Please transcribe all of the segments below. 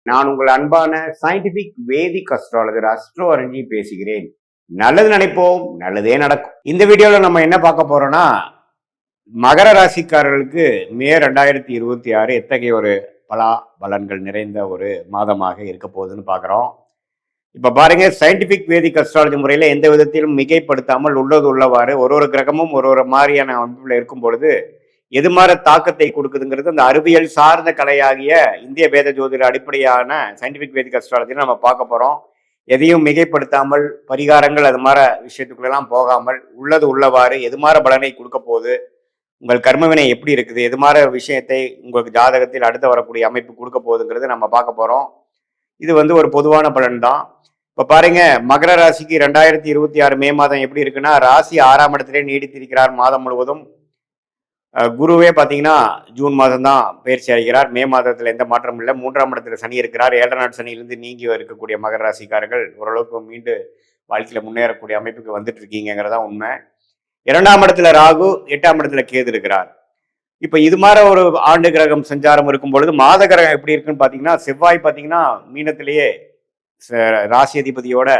நான் உங்கள் அன்பான சயின்டிபிக் வேதிக் அஸ்ட்ராலஜர் அஸ்ட்ரோ அரஞ்சி பேசுகிறேன். நல்லது நினைப்போம், நல்லதே நடக்கும். இந்த வீடியோல நம்ம என்ன பார்க்க போறோம்னா, மகர ராசிக்காரர்களுக்கு மே 2026 எத்தகைய ஒரு பலன்கள் நிறைந்த ஒரு மாதமாக இருக்க போகுதுன்னு பார்க்குறோம். இப்ப பாருங்க, சயின்டிபிக் வேதிக் அஸ்ட்ராலஜி முறையில எந்த விதத்திலும் மிகைப்படுத்தாமல் உள்ளது உள்ளவாறு ஒரு கிரகமும் ஒரு மாதிரியான அமைப்புல இருக்கும் பொழுது எது மாதிரி தாக்கத்தை கொடுக்குதுங்கிறது அந்த அறிவியல் சார்ந்த கலையாகிய இந்திய வேத ஜோதிட அடிப்படையான சயின்டிபிக் வேதிக் அஸ்ட்ராலஜி நம்ம பார்க்க போறோம். எதையும் மிகைப்படுத்தாமல் பரிகாரங்கள் அது மாதிரி விஷயத்துக்குள்ளெல்லாம் போகாமல் உள்ளது உள்ளவாறு எது மாதிரி பலனை கொடுக்க போகுது, உங்கள் கர்மவினை எப்படி இருக்குது, எது மாதிரி விஷயத்தை உங்களுக்கு ஜாதகத்தில் அடுத்து வரக்கூடிய அமைப்பு கொடுக்க போகுதுங்கிறது நம்ம பார்க்க போறோம். இது ஒரு பொதுவான பலன் தான். இப்ப பாருங்க, மகர ராசிக்கு 2026 மே மாதம் எப்படி இருக்குன்னா, ராசி 6ஆம் இடத்திலே நீடித்திருக்கிறார் மாதம் முழுவதும். குருவே பார்த்தீங்கன்னா ஜூன் மாதம் தான் பயிற்சி அடைகிறார். மே மாதத்தில் எந்த மாற்றமும் இல்லை. 3ஆம் இடத்துல சனி இருக்கிறார். 7 நாள் சனியிலிருந்து நீங்கி இருக்கக்கூடிய மகர ராசிக்காரர்கள் ஓரளவுக்கு மீண்டு வாழ்க்கையில முன்னேறக்கூடிய அமைப்புக்கு வந்துட்டு இருக்கீங்கிறதா உண்மை. 2ஆம் இடத்துல ராகு, 8ஆம் இடத்துல கேது இருக்கிறார். இப்ப இது மாதிரி ஒரு ஆண்டு கிரகம் சஞ்சாரம் இருக்கும் பொழுது மாத கிரகம் எப்படி இருக்குன்னு பாத்தீங்கன்னா, செவ்வாய் பாத்தீங்கன்னா மீனத்திலேயே ராசி அதிபதியோட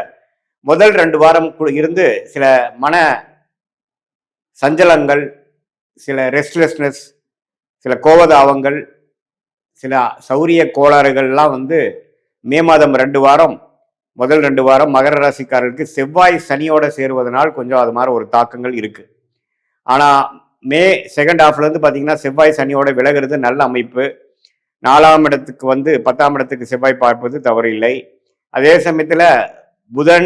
முதல் 2 வாரம் இருந்து சில மன சஞ்சலங்கள், சில ரெஸ்ட்லெஸ்னஸ், சில கோபதாபங்கள், சில சௌரிய கோளாறுகள்லாம் மே மாதம் 2 வாரம் முதல் 2 வாரம் மகர ராசிக்காரர்களுக்கு செவ்வாய் சனியோட சேருவதனால் கொஞ்சம் அது மாதிரி ஒரு தாக்கங்கள் இருக்கு. ஆனா மே செகண்ட் ஹாஃப்ல இருந்து பாத்தீங்கன்னா செவ்வாய் சனியோட விலகிறது நல்ல அமைப்பு. 4ஆம் இடத்துக்கு 10ஆம் இடத்துக்கு செவ்வாய் பார்ப்பது தவறு இல்லை. அதே சமயத்துல புதன்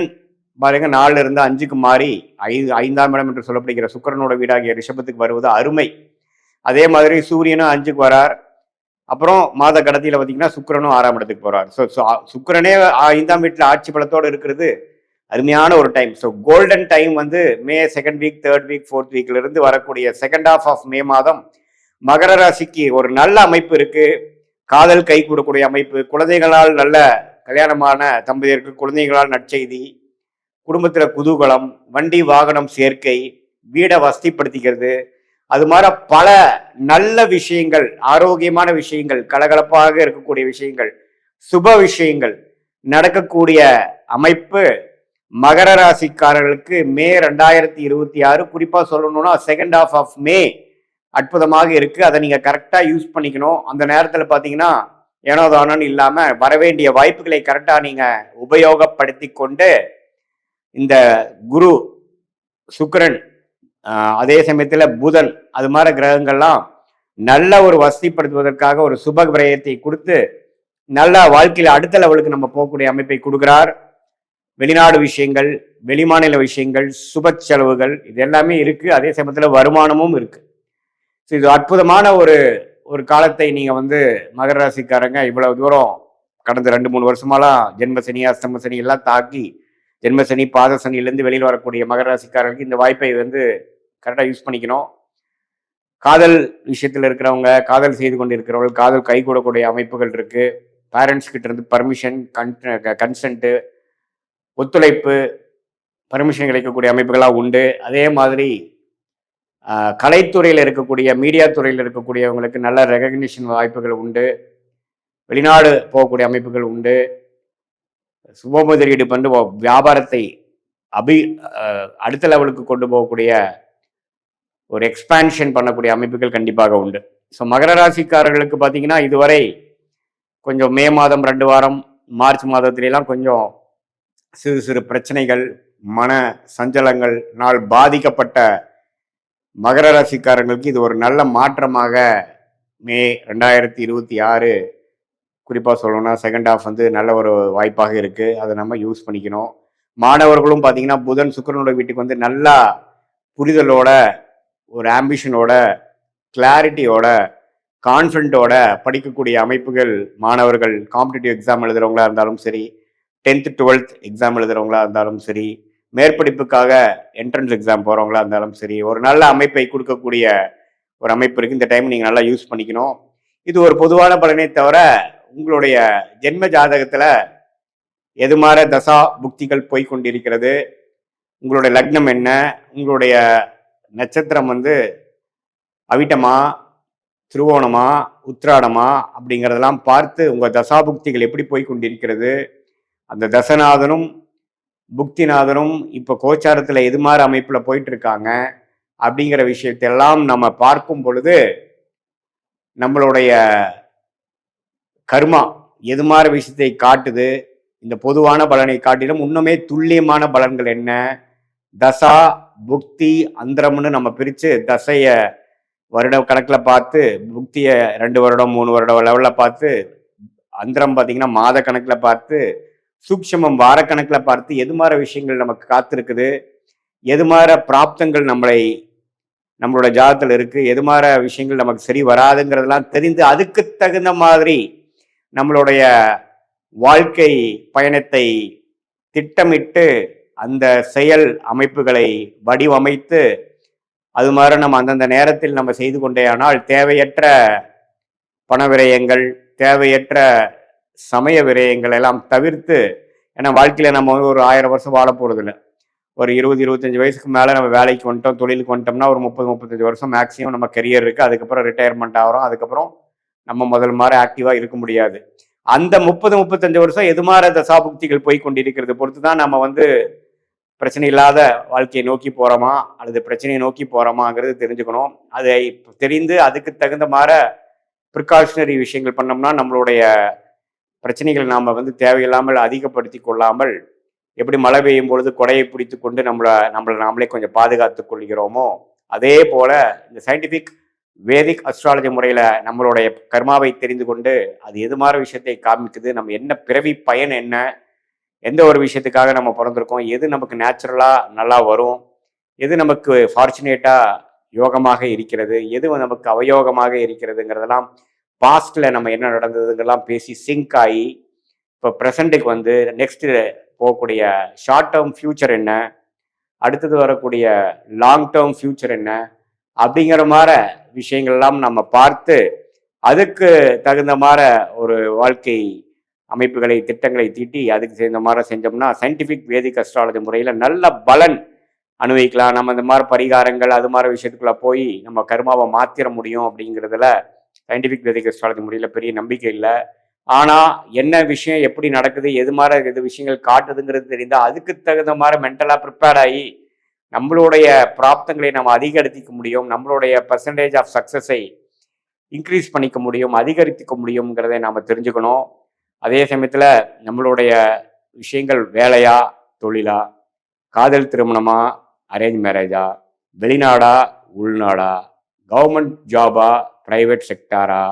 பாருங்க 4 இருந்து 5க்கு மாறி 5ஆம் இடம் என்று சொல்லப்படுகிற சுக்கிரனோட வீடாகிய ரிஷபத்துக்கு வருவது அருமை. அதே மாதிரி சூரியனும் 5க்கு வரார். அப்புறம் மாத கடத்தியில பார்த்தீங்கன்னா சுக்கிரனும் 6ஆம் இடத்துக்கு போறார். சுக்கிரனே 5ஆம் வீட்டில் ஆட்சி பலத்தோடு இருக்கிறது அருமையான ஒரு டைம். ஸோ கோல்டன் டைம் மே 2nd week, 3rd week, 4th வீக்ல இருந்து வரக்கூடிய செகண்ட் ஹாஃப் ஆஃப் மே மாதம் மகர ராசிக்கு ஒரு நல்ல அமைப்பு இருக்கு. காதல் கை கூடக்கூடிய அமைப்பு, குழந்தைகளால் நல்ல கல்யாணமான தம்பதியருக்கு குழந்தைகளால் நற்செய்தி, குடும்பத்துல குதூகலம், வண்டி வாகனம் சேர்க்கை, வீடை வசதிப்படுத்திக்கிறது, அது மாதிரி பல நல்ல விஷயங்கள், ஆரோக்கியமான விஷயங்கள், கலகலப்பாக இருக்கக்கூடிய விஷயங்கள், சுப விஷயங்கள் நடக்கக்கூடிய அமைப்பு மகர ராசிக்காரர்களுக்கு மே 2026 குறிப்பா சொல்லணும்னா செகண்ட் ஹாஃப் ஆஃப் மே அற்புதமாக இருக்கு. அதை நீங்க கரெக்டா யூஸ் பண்ணிக்கணும். அந்த நேரத்துல பாத்தீங்கன்னா ஏனோதானோன்னு இல்லாம வரவேண்டிய வாய்ப்புகளை கரெக்டா நீங்க உபயோகப்படுத்தி கொண்டு இந்த குரு, சுக்கிரன், அதே சமயத்துல புதன், அது மாதிரி கிரகங்கள்லாம் நல்ல ஒரு வசதிப்படுத்துவதற்காக ஒரு சுப விரயத்தை கொடுத்து நல்ல வாழ்க்கையில அடுத்த லெவலுக்கு நம்ம போகக்கூடிய அமைப்பை கொடுக்கிறார். வெளிநாடு விஷயங்கள், வெளிமாநில விஷயங்கள், சுப செலவுகள், இது எல்லாமே இருக்கு. அதே சமயத்துல வருமானமும் இருக்கு. ஸோ இது அற்புதமான ஒரு காலத்தை நீங்க மகர ராசிக்காரங்க இவ்வளவு தூரம் கடந்த 2-3 வருஷமாலாம் ஜென்மசனி, அஷ்டம சனி எல்லாம் தாக்கி ஜென்மசனி, பாத சனியிலேருந்து வெளியில் வரக்கூடிய மகர ராசிக்காரர்களுக்கு இந்த வாய்ப்பை கரெக்டாக யூஸ் பண்ணிக்கணும். காதல் விஷயத்தில் இருக்கிறவங்க, காதல் செய்து கொண்டு இருக்கிறவங்க, காதல் கை கூடக்கூடிய அமைப்புகள் இருக்கு. பேரண்ட்ஸ் கிட்ட இருந்து பர்மிஷன், கன்சென்ட்டு, ஒத்துழைப்பு, பர்மிஷன் கிடைக்கக்கூடிய அமைப்புகளாக உண்டு. அதே மாதிரி கலைத்துறையில் இருக்கக்கூடிய, மீடியா துறையில் இருக்கக்கூடியவங்களுக்கு நல்ல ரெகக்னிஷன் வாய்ப்புகள் உண்டு. வெளிநாடு போகக்கூடிய அமைப்புகள் உண்டு. சுப முதலீடு பண்ணி வியாபாரத்தை அடுத்த லெவலுக்கு கொண்டு போகக்கூடிய ஒரு எக்ஸ்பான்ஷன் பண்ணக்கூடிய அமைப்புகள் கண்டிப்பாக உண்டு. ஸோ மகர ராசிக்காரர்களுக்கு பார்த்தீங்கன்னா இதுவரை கொஞ்சம் மே மாதம் 2 வாரம், மார்ச் மாதத்திலாம் கொஞ்சம் சிறு சிறு பிரச்சனைகள், மன சஞ்சலங்கள்னால் பாதிக்கப்பட்ட மகர ராசிக்காரங்களுக்கு இது ஒரு நல்ல மாற்றமாக மே 2026 குறிப்பாக சொல்லணும்னா செகண்ட் ஹாஃப் நல்ல ஒரு வாய்ப்பாக இருக்கு. அதை நம்ம யூஸ் பண்ணிக்கணும். மாணவர்களும் பார்த்தீங்கன்னா புதன் சுக்கிரனோட வீட்டுக்கு நல்லா புரிதலோட, ஒரு ஆம்பிஷனோட, கிளாரிட்டியோட, கான்ஃபிடென்ட்டோட படிக்கக்கூடிய அமைப்புகள் மாணவர்கள் காம்படிட்டிவ் எக்ஸாம் எழுதுறவங்களா இருந்தாலும் சரி, 10th 12th எக்ஸாம் எழுதுறவங்களா இருந்தாலும் சரி, மேற்படிப்புக்காக என்ட்ரன்ஸ் எக்ஸாம் போறவங்களா இருந்தாலும் சரி, ஒரு நல்ல அமைப்பை கொடுக்கக்கூடிய ஒரு அமைப்பு இருக்கு. இந்த டைம் நீங்க நல்லா யூஸ் பண்ணிக்கணும். இது ஒரு பொதுவான பலனை தவிர உங்களுடைய ஜென்ம ஜாதகத்துல எது மாதிரி தசா புக்திகள் போய்கொண்டிருக்கிறது, உங்களுடைய லக்னம் என்ன, உங்களுடைய நட்சத்திரம் அவிட்டமா, திருவோணமா உத்திராடமா அப்படிங்கிறதெல்லாம் பார்த்து உங்கள் தசாபுக்திகள் எப்படி போய் கொண்டிருக்கிறது, அந்த தசநாதனும் புக்திநாதனும் இப்போ கோச்சாரத்தில் எது மாதிரி அமைப்பில் போயிட்டு இருக்காங்க அப்படிங்கிற விஷயத்தெல்லாம் நம்ம பார்க்கும் பொழுது நம்மளுடைய கர்மா எது மாதிரி விஷயத்தை காட்டுது, இந்த பொதுவான பலனை காட்டிலும் இன்னுமே துல்லியமான பலன்கள் என்ன, தசா புக்தி அந்தரம்னு நம்ம பிரித்து தசைய வருட கணக்கில் பார்த்து, புக்தியை 2 வருடம் 3 வருடம் லெவலில் பார்த்து, அந்தரம் பார்த்தீங்கன்னா மாத கணக்கில் பார்த்து, சூக்ஷமம் வாரக்கணக்கில் பார்த்து எது மாதிரி விஷயங்கள் நமக்கு காத்திருக்குது, எது மாதிரி பிராப்தங்கள் நம்மளோட ஜாதத்தில் இருக்கு, எது மாதிரி விஷயங்கள் நமக்கு சரி வராதுங்கிறதெல்லாம் தெரிந்து அதுக்கு தகுந்த மாதிரி நம்மளுடைய வாழ்க்கை பயணத்தை திட்டமிட்டு அந்த செயல் அமைப்புகளை வடிவமைத்து அது மாதிரி நம்ம அந்தந்த நேரத்தில் நம்ம செய்து கொண்டேயானால் தேவையற்ற பண விரயங்கள், தேவையற்ற சமய விரயங்கள் எல்லாம் தவிர்த்து, ஏன்னா வாழ்க்கையில் நம்ம ஒரு 1000 வருஷம் வாழ போகிறதில்ல. ஒரு 20-25 வயசுக்கு மேலே நம்ம வேலைக்கு வந்துட்டோம், தொழிலுக்கு வந்துட்டோம்னா ஒரு 30-35 வருஷம் மேக்ஸிமம் நம்ம கெரியர் இருக்குது. அதுக்கப்புறம் ரிட்டையர்மெண்ட் ஆகிறோம். அதுக்கப்புறம் நம்ம முதல் மாதிரி ஆக்டிவாக இருக்க முடியாது. அந்த 30-35 வருஷம் எது மாதிரி தசாபுக்திகள் போய் கொண்டிருக்கிறது பொறுத்து தான் நம்ம பிரச்சனை இல்லாத வாழ்க்கையை நோக்கி போகிறோமா அல்லது பிரச்சனையை நோக்கி போகிறோமாங்கிறது தெரிஞ்சுக்கணும். அதை தெரிந்து அதுக்கு தகுந்த மாதிரி ப்ரிகாஷனரி விஷயங்கள் பண்ணோம்னா நம்மளுடைய பிரச்சனைகளை நாம் தேவையில்லாமல் அதிகப்படுத்தி கொள்ளாமல், எப்படி மழை பெய்யும் பொழுது கொடையை பிடித்து கொண்டு நம்மளை நாமளே கொஞ்சம் பாதுகாத்து கொள்கிறோமோ, அதே போல இந்த சயின்டிஃபிக் வேதிக் அஸ்ட்ராலஜி முறையில் நம்மளுடைய கர்மாவை தெரிந்து கொண்டு அது எது மாதிரி விஷயத்தை காமிக்குது, நம்ம என்ன பிறவி பயன் என்ன, எந்த ஒரு விஷயத்துக்காக நம்ம பிறந்திருக்கோம், எது நமக்கு நேச்சுரலாக நல்லா வரும், எது நமக்கு ஃபார்ச்சுனேட்டாக யோகமாக இருக்கிறது, எது நமக்கு அவயோகமாக இருக்கிறதுங்கிறதெல்லாம் பாஸ்டில் நம்ம என்ன நடந்ததுங்கெல்லாம் பேசி சிங்க் ஆகி இப்போ ப்ரெசண்ட்டுக்கு நெக்ஸ்ட்டு போகக்கூடிய ஷார்ட் டேர்ம் ஃப்யூச்சர் என்ன, அடுத்தது வரக்கூடிய லாங் டேர்ம் ஃப்யூச்சர் என்ன அப்படிங்கிற மாதிரி விஷயங்கள்லாம் நம்ம பார்த்து அதுக்கு தகுந்த மாதிரி ஒரு வாழ்க்கை அமைப்புகளை திட்டங்களை தீட்டி அதுக்கு சேர்ந்த மாதிரி செஞ்சோம்னா சயின்டிஃபிக் வேதிக் அஸ்ட்ராலஜி முறையில் நல்ல பலன் அனுபவிக்கலாம். நம்ம இந்த மாதிரி பரிகாரங்கள் அது மாதிரி விஷயத்துக்குள்ள போய் நம்ம கர்மாவை மாற்றிட முடியும் அப்படிங்கிறதுல சயின்டிஃபிக் வேதிக் அஸ்ட்ராலஜி முறையில் பெரிய நம்பிக்கை இல்லை. ஆனால் என்ன விஷயம் எப்படி நடக்குது, எது மாதிரி எது விஷயங்கள் காட்டுதுங்கிறது தெரிந்தால் அதுக்கு தகுந்த மாதிரி மென்டலாக ப்ரிப்பேர்ட் ஆகி நம்மளுடைய பிராப்தங்களை நம்ம அதிகரிக்க முடியும், நம்மளுடைய பர்சன்டேஜ் ஆஃப் சக்ஸஸை இன்க்ரீஸ் பண்ணிக்க முடியும், அதிகரித்துக்க முடியுங்கிறதை நாம் தெரிஞ்சுக்கணும். அதே சமயத்தில் நம்மளுடைய விஷயங்கள் வேலையா தொழிலா, காதல் திருமணமா அரேஞ்ச் மேரேஜா, வெளிநாடா உள்நாடா, கவர்மெண்ட் ஜாபா ப்ரைவேட் செக்டாரா,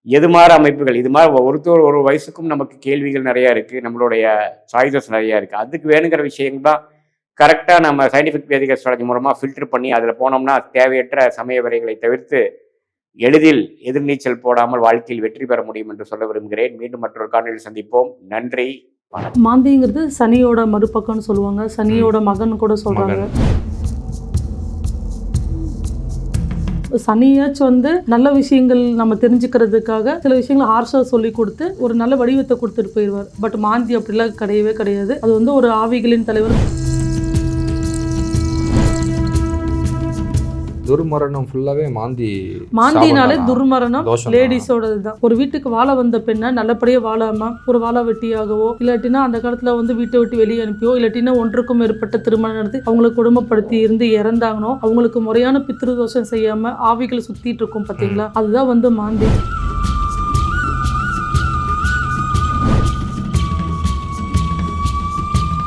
எது மாதிரி அமைப்புகள், இது மாதிரி ஒரு வயசுக்கும் நமக்கு கேள்விகள் நிறையா இருக்குது, நம்மளுடைய சாய்ஸஸ் நிறையா இருக்குது. அதுக்கு வேணுங்கிற விஷயங்கள் தான் கரெக்டாக நம்ம சயின்டிஃபிக் வேதிக் அஸ்ட்ராலஜி மூலமாக ஃபில்டர் பண்ணி அதில் போனோம்னா தேவையற்ற சமய விரைகளை தவிர்த்து எளிதில் எதிர்நீச்சல் போடாமல் வாழ்க்கையில் வெற்றி பெற முடியும் என்று சொல்ல விரும்புகிறேன். மீண்டும் மற்றொரு காணொலியில் சந்திப்போம். நன்றி. மாந்திங்கிறது சனியோட மறுபக்கம்னு சொல்லுவாங்க, சனியோட மகன் கூட சொல்றாங்க. சனியாச்சும் நல்ல விஷயங்கள் நம்ம தெரிஞ்சுக்கிறதுக்காக சில விஷயங்களை ஹார்ஷாக சொல்லி கொடுத்து ஒரு நல்ல வடிவத்தை கொடுத்துட்டு போயிடுவார். பட் மாந்தி அப்படிலாம் கிடையவே கிடையாது. அது ஒரு ஆவிகளின் தலைவர். துர்மரணம் ஃபுல்லாவே மாந்தினாலே துர்மரணம் லேடிஸோடது தான். ஒரு வீட்டுக்கு வாழ வந்த பெண்ணை நல்லபடியாக வாழாம ஒரு வாழ வெட்டியாகவோ இல்லாட்டினா அந்த காலத்துல வீட்டை விட்டு வெளியே அனுப்பியோ இல்லாட்டினா ஒன்றுக்கும் மேற்பட்ட திருமணம் நடத்தி அவங்களை குடும்பப்படுத்தி இருந்து இறந்தாங்கனோ அவங்களுக்கு முறையான பித்ருதோஷம் செய்யாம ஆவிகள் சுத்திட்டு இருக்கும் பார்த்தீங்களா, அதுதான் மாந்தி.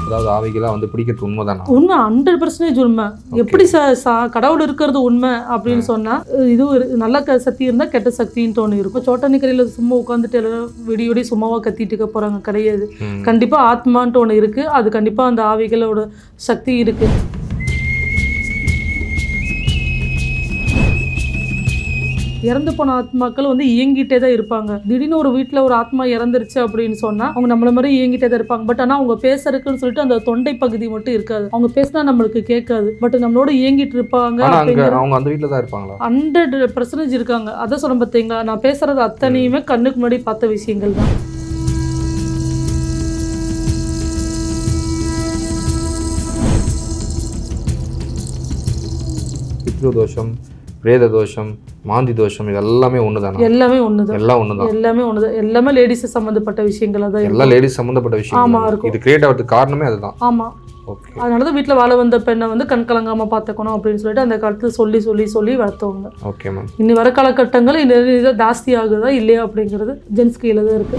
அதாவது ஆவிகளாக பிடிக்கிறது உண்மைதானா? உண்மை, 100% உண்மை. எப்படி கடவுள் இருக்கிறது உண்மை அப்படின்னு சொன்னா இது நல்ல சக்தி இருந்தால் கெட்ட சக்தின்னு ஒன்று இருக்கும். சோட்டானிக்கரையில் சும்மா உட்காந்துட்டு எல்லாரும் விடியோடி சும்மாவா கத்திட்டு இருக்க போறாங்க கிடையாது. கண்டிப்பா ஆத்மான்ட்டு ஒன்று இருக்கு. அது கண்டிப்பா அந்த ஆவிகளோட சக்தி இருக்கு. இறந்து போன ஆத்மாக்கள் இயங்கிட்டே தான் இருப்பாங்க. திடீர்னு ஒரு வீட்டில் ஒரு ஆத்மா இறந்துருச்சு அப்படின்னு சொன்னா அவங்க நம்மள மாதிரி இயங்கிட்டே தான் இருப்பாங்க. பட் ஆனால் அவங்க பேசுறதுக்குன்னு சொல்லிட்டு அந்த தொண்டை பகுதி மட்டும் இருக்காது. அவங்க பேசினா நம்மளுக்கு கேட்காது. பட் நம்மளோட இயங்கிட்டு இருப்பாங்க. அவங்க அந்த வீட்டில் தான் இருப்பாங்களா? 100% இருக்காங்க. அதை சொல்ல பார்த்தீங்களா, நான் பேசுறது அத்தனையுமே கண்ணுக்கு முன்னாடி பார்த்த விஷயங்கள் தான். பித்ருதோஷம், பிரேத தோஷம், மாந்தி தோஷம், இது எல்லாமே ஒன்று தானா? எல்லாமே ஒண்ணுதான். எல்லாம் ஒன்று தான். எல்லாமே ஒண்ணுதான். எல்லாமே லேடிஸ் சம்பந்தப்பட்ட விஷயங்களா தான் எல்லாம் லேடிஸ் சம்மந்தப்பட்ட விஷயம். ஆமா, இருக்கும். இது கிரியேட் ஆகிறதுக்கு காரணமே அதுதான். ஆமா. ஓகே. அதனாலதான் வீட்டுல வாழ வந்த பெண்ணை வந்து கண் கலங்காம பாத்துக்கணும் அப்படின்னு சொல்லிட்டு அந்த காலத்துல சொல்லி வளர்த்தவங்க. Okay ma'am. இனி வர காலகட்டங்கள் இந்த ஜாஸ்தி ஆகுதா இல்லையா அப்படிங்கிறது ஜென்ஸ் கையில தான் இருக்கு.